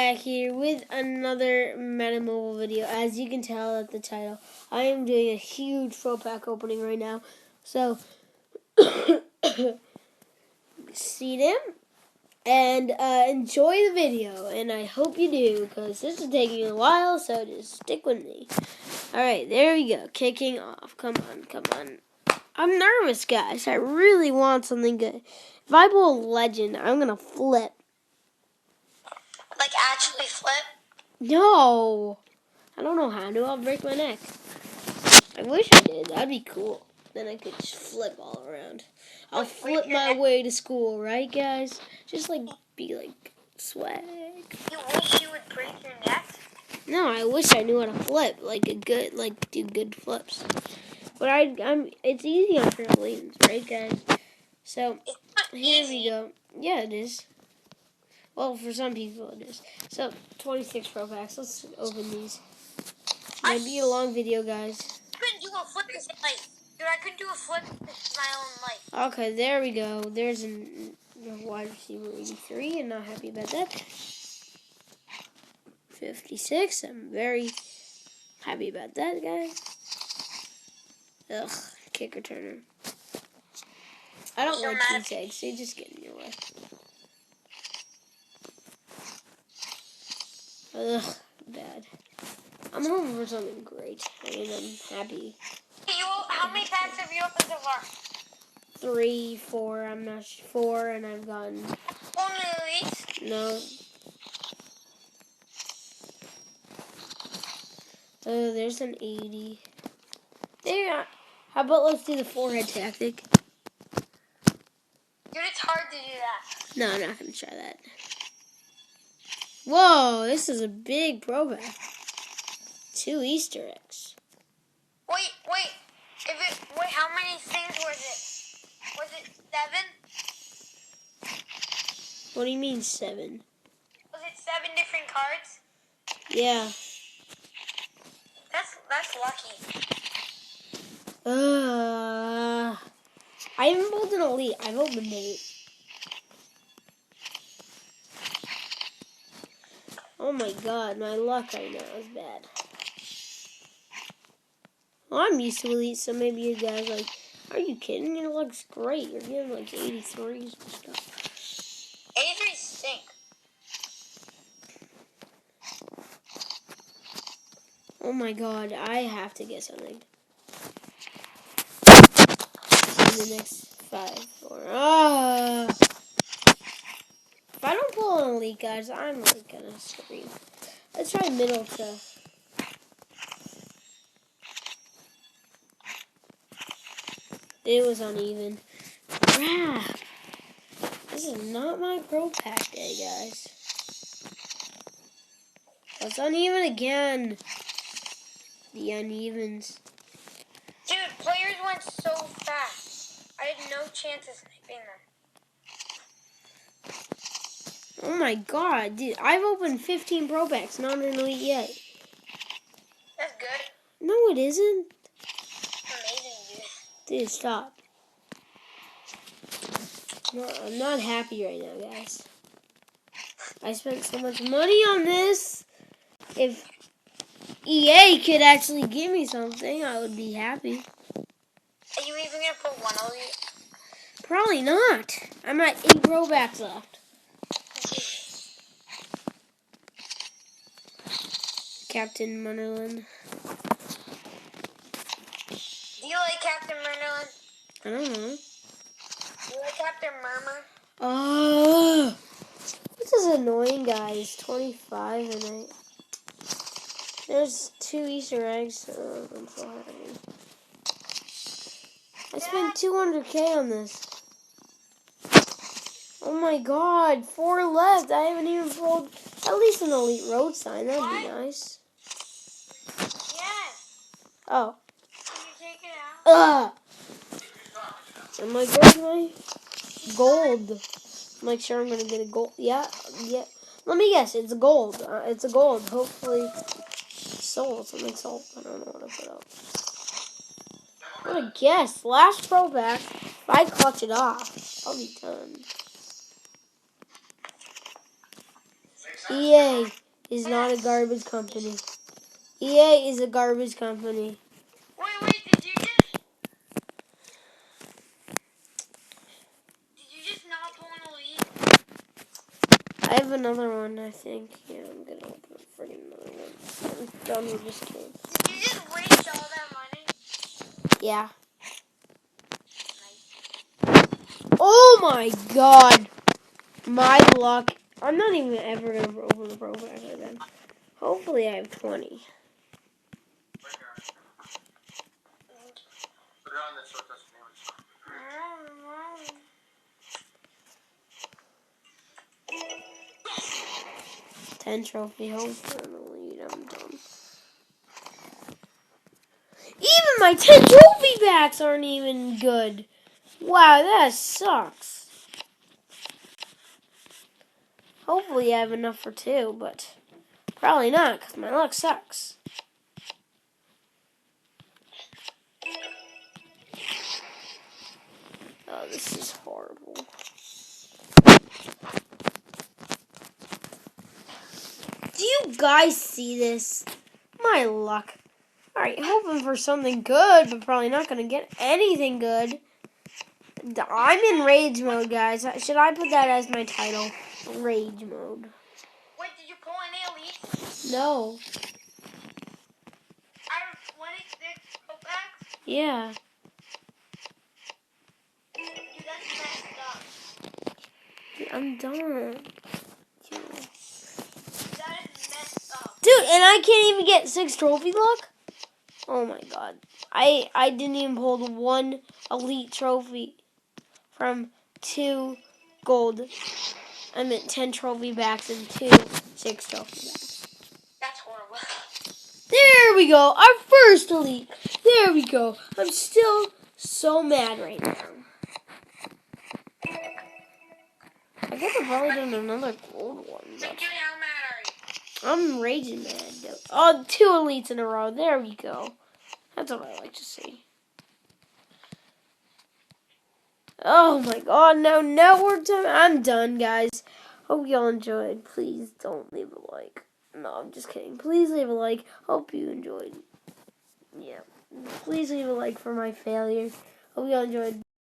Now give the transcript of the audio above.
back here with another Madden Mobile video. As you can tell at the title, I am doing a huge full pack opening right now. So, see them and enjoy the video. And I hope you do, because this is taking a while, so just stick with me. Alright, there we go. Kicking off. Come on, come on. I'm nervous, guys. I really want something good. If I pull a legend, I'm going to flip. Like actually flip? No. I don't know how to. I'll break my neck. I wish I did. That'd be cool. Then I could just flip all around. I'll flip my way to school, right, guys? Just be like swag. You wish you would break your neck? No, I wish I knew how to flip, do good flips. But it's easy on trampolines, right, guys? So here we go. Yeah, it is. Well, for some people it is. So 26 Pro Packs. Let's open these. Might be a long video, guys. I couldn't do a flip this life. Dude, I couldn't do a flip this my own life. Okay, there we go. There's a wide receiver 83, and not happy about that. 56. I'm very happy about that, guys. Ugh, kick returner. I don't like these eggs. They just get in your way. Ugh, bad. I'm hoping for something great. I mean, I'm happy. How many packs have you opened so far? 3, 4, I'm not sure. 4, and I've gotten... Only elite? No. Oh, there's an 80. There. How about let's do the forehead tactic? Dude, it's hard to do that. No, I'm not going to try that. Whoa, this is a big pro pack. 2 Easter eggs. Wait. How many things was it? Was it 7? What do you mean 7? Was it 7 different cards? Yeah. That's lucky. I haven't pulled an elite. I've opened 8. Oh my god, my luck right now is bad. Well, I'm used to elite, so maybe you guys are you kidding? Your luck's great. You're getting 83s and stuff. 83s stink. Oh my god, I have to get something. In the next 5, 4. If I don't pull an elite, guys, I'm gonna scream. Let's try middle to. It was uneven. Crap. This is not my pro pack day, guys. It's uneven again. The unevens. Dude, players went so fast. I had no chance of sniping them. Oh my god, dude. I've opened 15 pro packs, not an elite yet. That's good. No, it isn't. Amazing, dude. Dude, stop. No, I'm not happy right now, guys. I spent so much money on this. If EA could actually give me something, I would be happy. Are you even going to put 1 elite? Probably not. I'm at 8 throwbacks left. Captain Munderland. Do you like Captain Munderland? I don't know. Do you like Captain Murmur? Oh, this is annoying, guys. 25 and 8. There's 2 Easter eggs. Oh, I'm so happy. I spent 200K on this. Oh my god, 4 left. I haven't even pulled at least an elite road sign. That'd be nice. Yes. Oh. Can you take it out? Am I getting my gold? I'm sure I'm gonna get a gold. Yeah. Let me guess. It's gold. It's a gold. Hopefully, soul. Something soul. I don't know what to put up. What a guess. Last pro pack. If I clutch it off, I'll be done. EA is not a garbage company. EA is a garbage company. Wait, did you just not pull an elite? I have another one, I think. Yeah, I'm gonna open up for another one. I'm done with this game. Did you just waste all that money? Yeah. Nice. Oh my god. My luck. I'm not even ever gonna open the profile again. Hopefully I have 20. Put it on this so it doesn't damage. 10 trophy. Hopefully I'm done. Even my 10 trophy backs aren't even good. Wow, that sucks. Hopefully I have enough for 2, but probably not because my luck sucks. Oh, this is horrible. Do you guys see this? My luck. Alright, hoping for something good, but probably not going to get anything good. I'm in rage mode, guys. Should I put that as my title? Rage mode. Wait, did you pull any elites? No. Out of 26 packs? Yeah. Dude, that's messed up. I'm done. That is messed up. Dude, and I can't even get 6 trophy luck? Oh my god. I didn't even pull the 1 elite trophy from 2 gold. I meant 10 trophy backs and 2 6 trophy backs. That's horrible. There we go. Our first elite. There we go. I'm still so mad right now. I guess I've probably done another gold one. So, dude, how mad are you? I'm raging mad. Oh, 2 elites in a row. There we go. That's what I like to see. Oh my god, no network time. I'm done, guys. Hope y'all enjoyed. Please don't leave a like. No, I'm just kidding. Please leave a like. Hope you enjoyed. Yeah. Please leave a like for my failure. Hope y'all enjoyed.